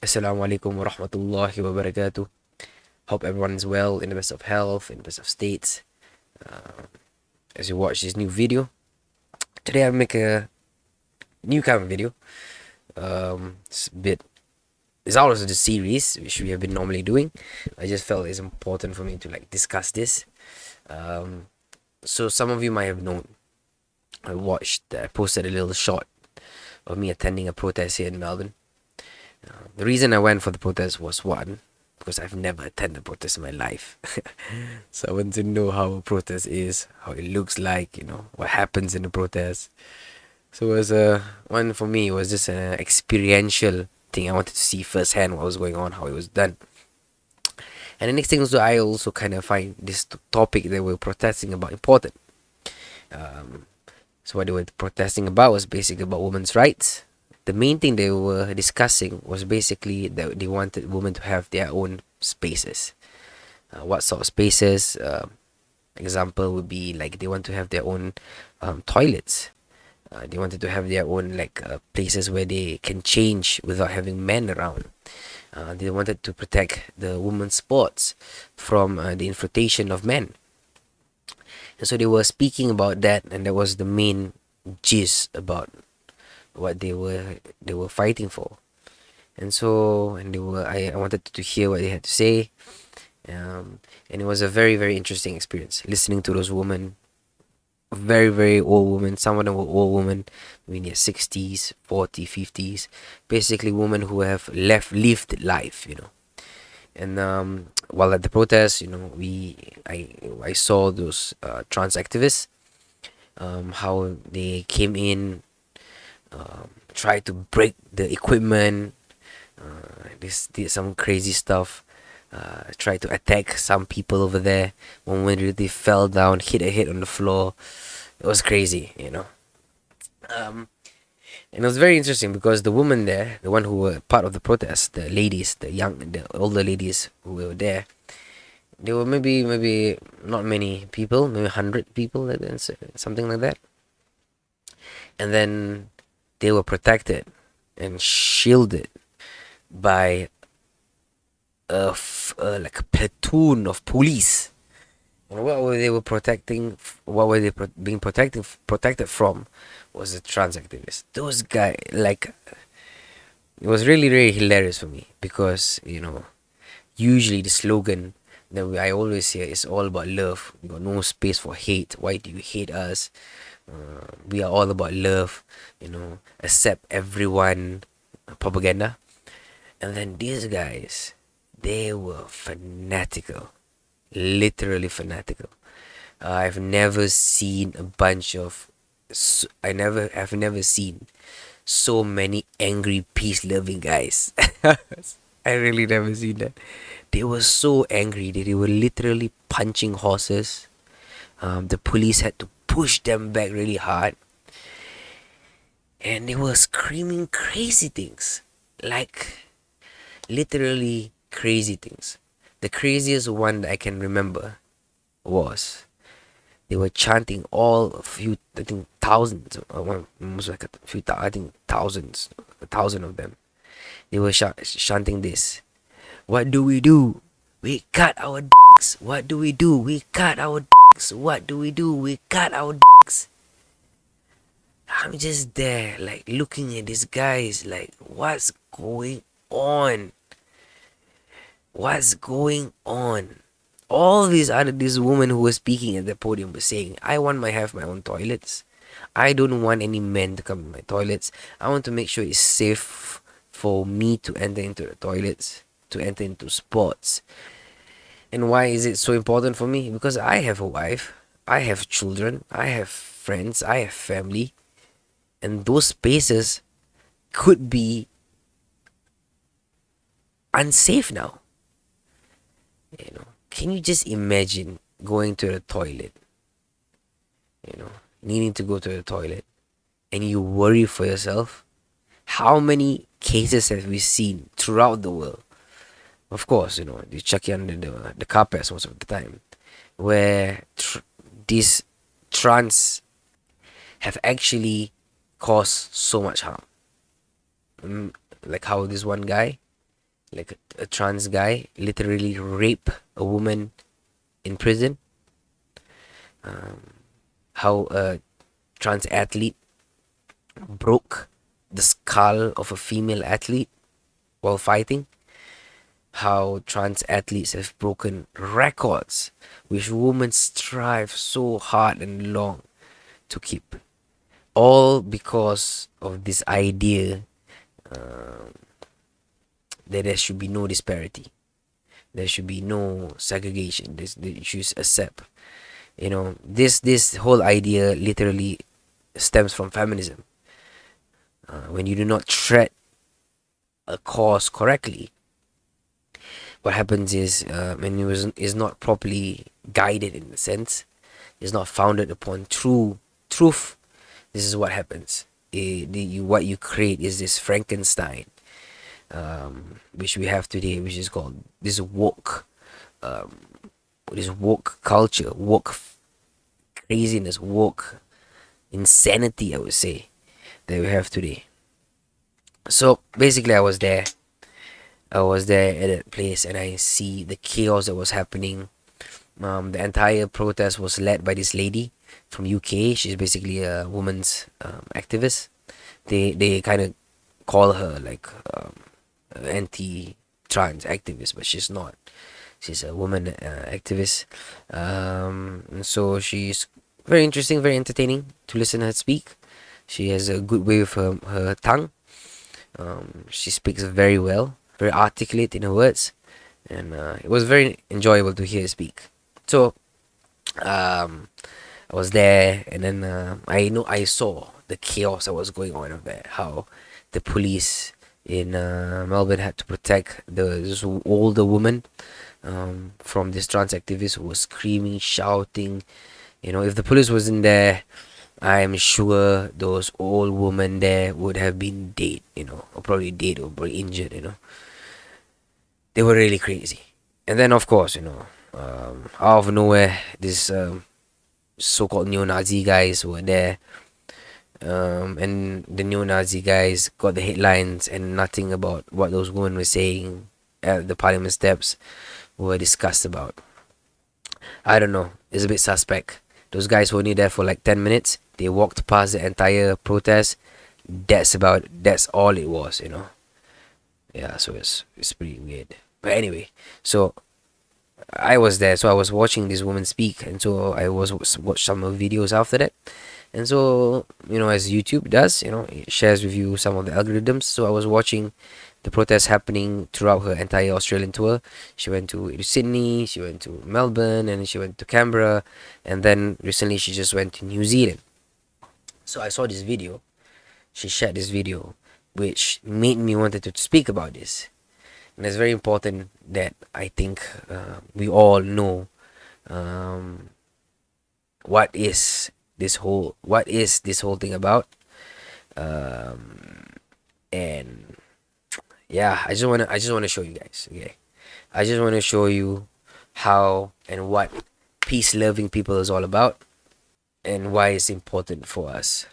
Assalamualaikum warahmatullahi wabarakatuh. Hope everyone is well, in the best of health, in the best of states. As you watch this new video, today I make a new kind of video. It's out of the series which we have been normally doing. I just felt it's important for me to discuss this. Um, so some of you might have known. I posted a little short of me attending a protest here in Melbourne. The reason I went for the protest was one, because I've never attended a protest in my life. So I want to know how a protest is, how it looks like, what happens in the protest. So it was one for me. It was just an experiential thing. I wanted to see firsthand what was going on, how it was done. And the next thing was I also kind of find this topic that we're protesting about important. So what they were protesting about was basically about women's rights. The main thing they were discussing was basically that they wanted women to have their own spaces. What sort of spaces? Example would be like they want to have their own toilets. They wanted to have their own places where they can change without having men around. They wanted to protect the women's sports from the infiltration of men. And so they were speaking about that, and that was the main gist about what they were fighting for. And so I wanted to hear what they had to say. And it was a very, very interesting experience listening to those women, very, very old women. Some of them were old women, maybe in their 60s, 40s, 50s, basically women who have lived life. And while at the protest, I saw those trans activists, how they came in, tried to break the equipment. This did some crazy stuff. Tried to attack some people over there. One woman really fell down, hit her head on the floor. It was crazy. And it was very interesting because the woman there, the one who were part of the protest, the ladies, the older ladies who were there, they were maybe not many people, maybe 100 people, something like that. And then they were protected and shielded by like a platoon of police. And what were they protecting? What were they being protected from? Was the trans activists. Those guys, it was really, really hilarious for me because usually the slogan that I always hear is all about love. We got no space for hate. Why do you hate us? We are all about love. Accept everyone. Propaganda. And then these guys, they were fanatical, literally fanatical. I've never seen a bunch of. I've never seen so many angry, peace-loving guys. I really never seen that. They were so angry that they were literally punching horses. The police had to push them back really hard, and they were screaming crazy things, like literally crazy things. The craziest one that I can remember was they were chanting I think thousands, almost like I think thousands, 1,000 of them. They were chanting this. What do we do? We cut our dicks. What do we do? We cut our dicks. What do we do? We cut our dicks. I'm just there, looking at these guys, what's going on? What's going on? All these women who were speaking at the podium were saying, I want have my own toilets. I don't want any men to come in my toilets. I want to make sure it's safe for me to enter into the toilets, to enter into sports. And why is it so important for me? Because I have a wife, I have children, I have friends, I have family, and those spaces could be unsafe now. Can you just imagine going to the toilet, needing to go to the toilet, and you worry for yourself? How many cases have we seen throughout the world? Of course, they chuck you under the carpets most of the time, where these trans have actually caused so much harm. Like how this one guy, like a trans guy literally rape a woman in prison. How a trans athlete broke the skull of a female athlete while fighting. How trans athletes have broken records which women strive so hard and long to keep. All because of this idea that there should be no disparity. There should be no segregation. They should accept. This whole idea literally stems from feminism. When you do not tread a cause correctly, what happens is when it is not properly guided, in a sense, is not founded upon true truth. This is what happens. What you create is this Frankenstein, which we have today, which is called this woke culture, woke craziness, woke insanity, I would say, that we have today. So basically, I was there at that place, and I see the chaos that was happening. The entire protest was led by this lady from UK. She's basically a woman's activist. They kind of call her like anti-trans activist, but she's not. She's a woman activist. And so she's very interesting, very entertaining to listen to her speak. She has a good way with her tongue. She speaks very well, very articulate in her words, and it was very enjoyable to hear her speak. So I was there, and then I saw the chaos that was going on over there. How the police in Melbourne had to protect this older woman from this trans activist who was screaming, shouting. If the police wasn't there, I'm sure those old women there would have been dead, or probably dead or probably injured. They were really crazy. And then, of course, out of nowhere, this so-called neo-Nazi guys were there. And the neo-Nazi guys got the headlines, and nothing about what those women were saying at the parliament steps were discussed about. I don't know. It's a bit suspect. Those guys were only there for like 10 minutes. They walked past the entire protest. That's all it was, Yeah, so it's pretty weird. But anyway, so I was there, so I was watching this woman speak, and so I watched some of videos after that. And so, as YouTube does, it shares with you some of the algorithms. So I was watching the protests happening throughout her entire Australian tour. She went to Sydney, she went to Melbourne, and she went to Canberra, and then recently she just went to New Zealand. So I saw this video. She shared this video, which made me wanted to speak about this. And it's very important that I think we all know what is this whole thing about. And yeah, I just wanna show you guys. Okay, I just wanna show you how and what peace-loving people is all about, and why it's important for us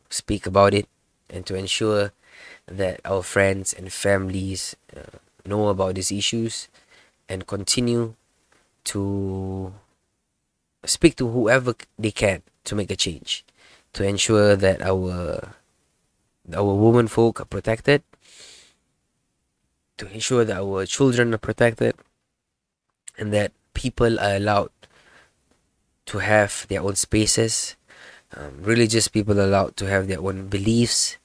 to speak about it, and to ensure that our friends and families know about these issues, and continue to speak to whoever they can to make a change, to ensure that our women folk are protected, to ensure that our children are protected, and that people are allowed to have their own spaces. Religious people are allowed to have their own beliefs,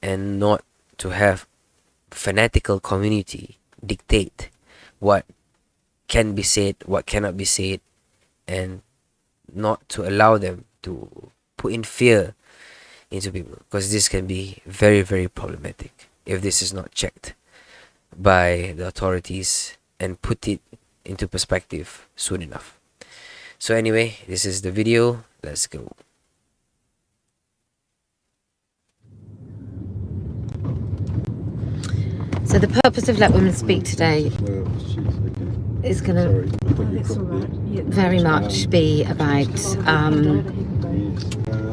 and not to have fanatical community dictate what can be said, what cannot be said, and not to allow them to put in fear into people, because this can be very, very problematic if this is not checked by the authorities and put it into perspective soon enough. So anyway, this is the video. Let's go. So the purpose of Let Women Speak today is going to very much be about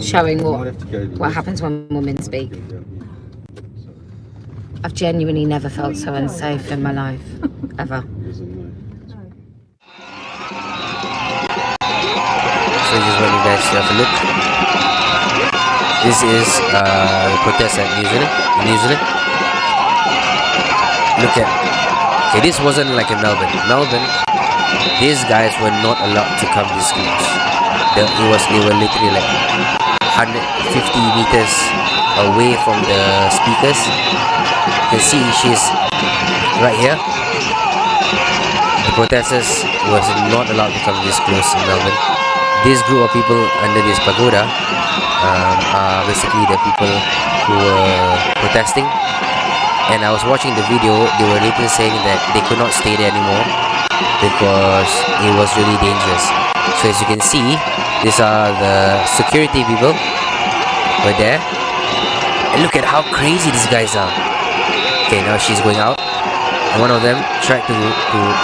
showing what happens when women speak. I've genuinely never felt so unsafe in my life, ever. So I just want you guys to have a look. This is the protest at New Zealand. In New Zealand. Look at. Okay, this wasn't like in Melbourne. Melbourne, these guys were not allowed to come this close. They were literally like 150 meters away from the speakers. You can see she's right here. The protesters was not allowed to come this close in Melbourne. This group of people under this pagoda are basically the people who were protesting. And I was watching the video. They were later saying that they could not stay there anymore because it was really dangerous. So as you can see, these are the security people were there. And look at how crazy these guys are. Okay, now she's going out. And one of them tried to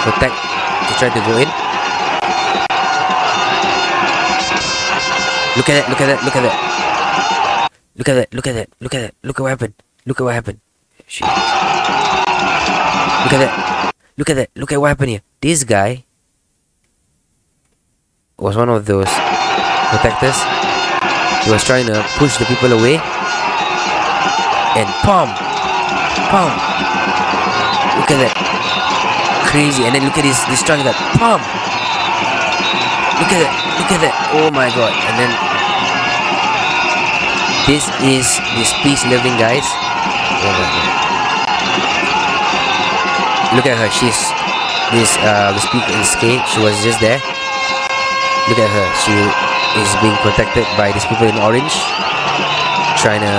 protect, to try to go in. Look at that, look at that, look at that. Look at that, look at that, look at that. Look at what happened. Look at what happened. Shit. Look at that. Look at that. Look at what happened here. This guy was one of those protectors. He was trying to push the people away. And pom! Pom! Look at that. Crazy. And then look at this trunk that pom! Look at that. Look at that. Oh my god. And then this is these peace-loving guys. Oh my god. Look at her. She's this the speaker in skate. She was just there. Look at her. She is being protected by these people in orange, trying to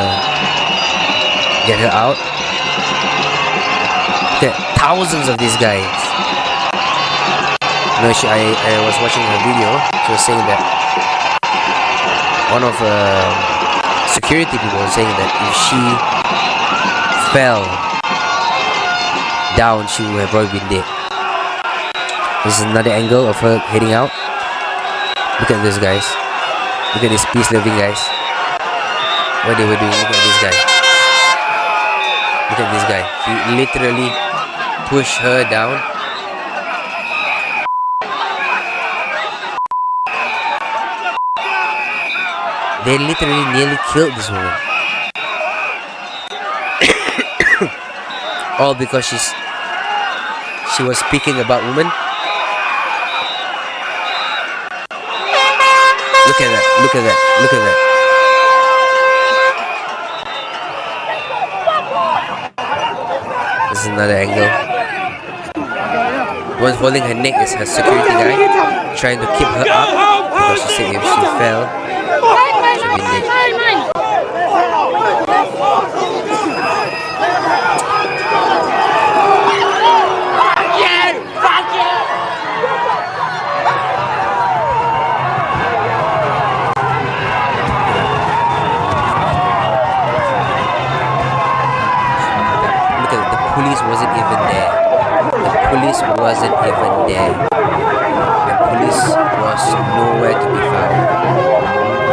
get her out. Look at thousands of these guys. No, I was watching her video. She was saying that one of security people was saying that if she fell down, she would have probably been dead. This is another angle of her heading out. Look at this, guys. Look at these peace-loving guys. What they were doing. Look at this guy. Look at this guy. He literally pushed her down. They literally nearly killed this woman. All because she was speaking about women. Look at that, look at that, look at that. This is another angle. The one holding her neck is her security guy, trying to keep her up because she said if she fell, she'd be dead. Police wasn't even there. The police wasn't even there. The police was nowhere to be found.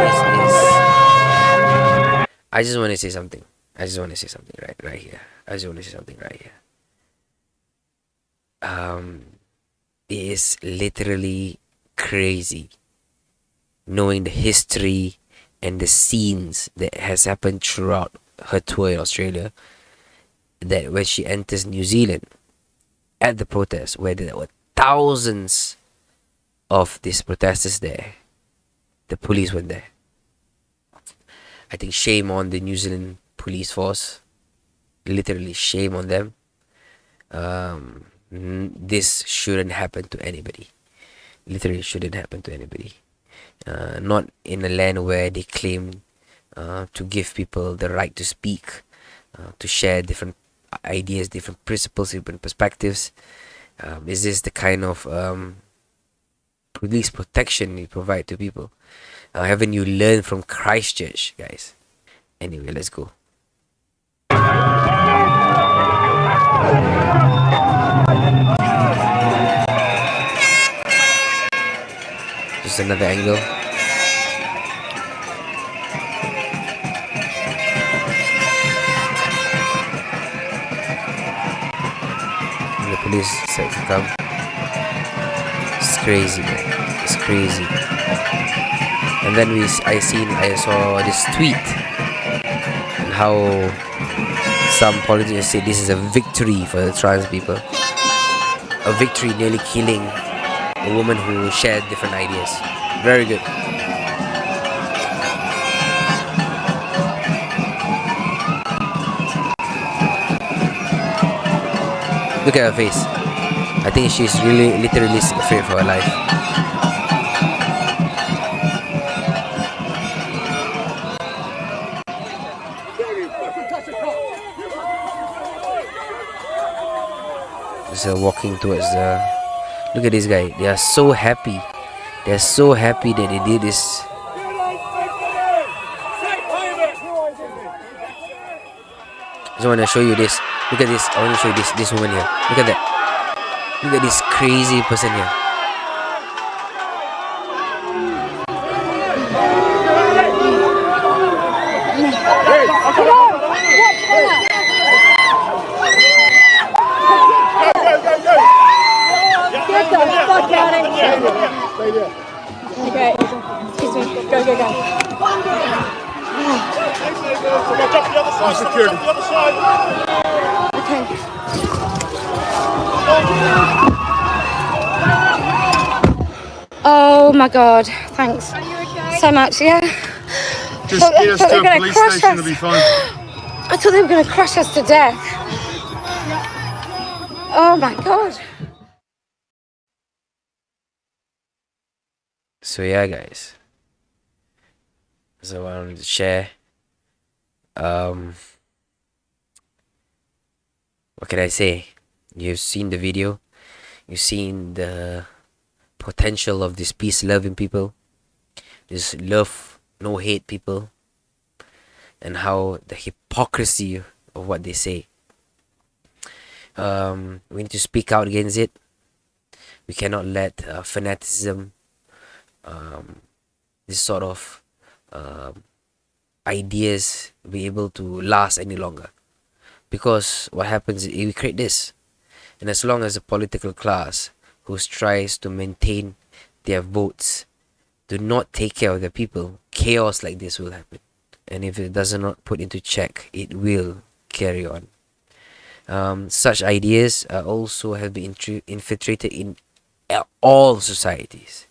This is. I just want to say something. I just want to say something right here. I just want to say something right here. It is literally crazy knowing the history and the scenes that has happened throughout her tour in Australia. That when she enters New Zealand at the protest, where there were thousands of these protesters there, the police went there. I think shame on the New Zealand police force. Literally shame on them. This shouldn't happen to anybody. Literally shouldn't happen to anybody. Not in a land where they claim to give people the right to speak, to share different ideas, different principles, different perspectives. Is this the kind of police protection you provide to people? Haven't you learned from Christchurch, guys? Anyway, let's go. Just another angle. the police said to come. It's crazy, man. It's crazy. And then I saw this tweet and how some politicians say this is a victory for the trans people. A victory nearly killing a woman who shared different ideas. Very good. Look at her face. I think she's really literally afraid for her life. Just walking towards the... Look at this guy. They are so happy. They're so happy that they did this. I just want to show you this. Look at this. I want to show you this woman here. Look at that. Look at this crazy person here. Okay. Excuse me. Go. Security. Okay. Oh my God! Thanks so much. Yeah. Just get us to a police station to be fine. I thought they were going to crush us to death. Oh my God. So yeah, guys. So I wanted to share. What can I say? You've seen the video. You've seen the potential of these peace-loving people. This love, no hate people. And how the hypocrisy of what they say. We need to speak out against it. We cannot let fanaticism, this sort of ideas be able to last any longer. Because what happens is we create this. And as long as the political class who tries to maintain their votes do not take care of the people, chaos like this will happen. And if it does not put into check, it will carry on. Such ideas also have been infiltrated in all societies.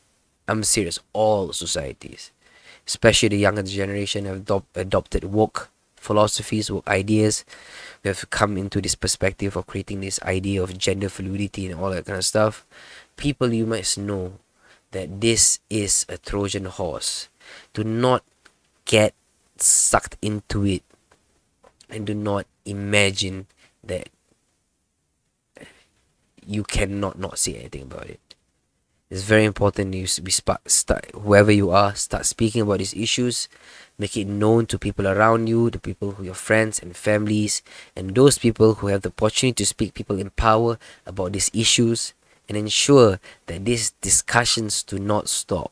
I'm serious, all societies. Especially the younger generation have adopted woke philosophies, woke ideas. We have come into this perspective of creating this idea of gender fluidity and all that kind of stuff. People, you must know that this is a Trojan horse. Do not get sucked into it, and do not imagine that you cannot not say anything about it. It's very important you start, whoever you are, start speaking about these issues. Make it known to people around you, the people who your friends and families, and those people who have the opportunity to speak, people in power, about these issues, and ensure that these discussions do not stop.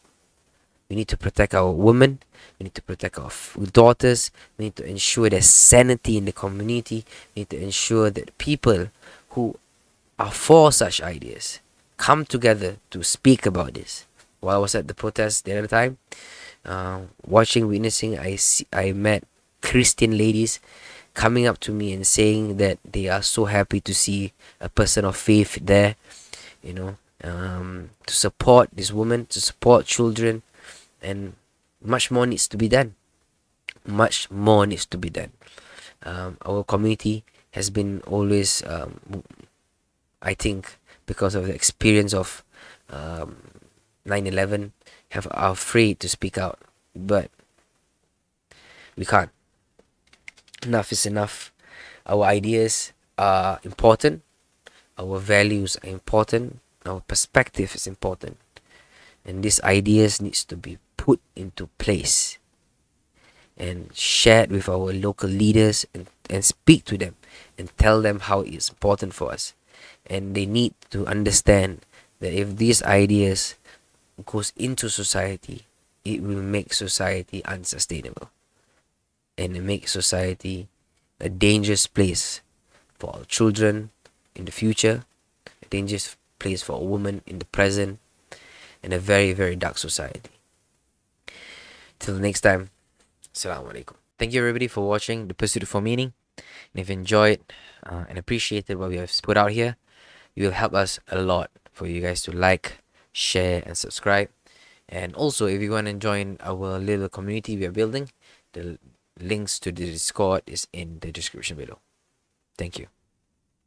We need to protect our women. We need to protect our daughters. We need to ensure there's sanity in the community. We need to ensure that people who are for such ideas come together to speak about this. While I was at the protest the other time, witnessing, I met Christian ladies coming up to me and saying that they are so happy to see a person of faith there, to support this woman, to support children, and much more needs to be done. Much more needs to be done. Our community has been always, I think, because of the experience of 9/11, are afraid to speak out. But we can't. Enough is enough. Our ideas are important. Our values are important. Our perspective is important. And these ideas needs to be put into place and shared with our local leaders, and speak to them and tell them how it's important for us. And they need to understand that if these ideas goes into society, it will make society unsustainable, and it makes society a dangerous place for our children in the future, dangerous place for a woman in the present, in a very, very dark society. Till next time, Assalamu alaikum. Thank you everybody for watching The Pursuit for Meaning. And if you enjoyed and appreciated what we have put out here, it will help us a lot for you guys to like, share, and subscribe. And also, if you want to join our little community we are building, the links to the Discord is in the description below. Thank you.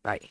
Bye.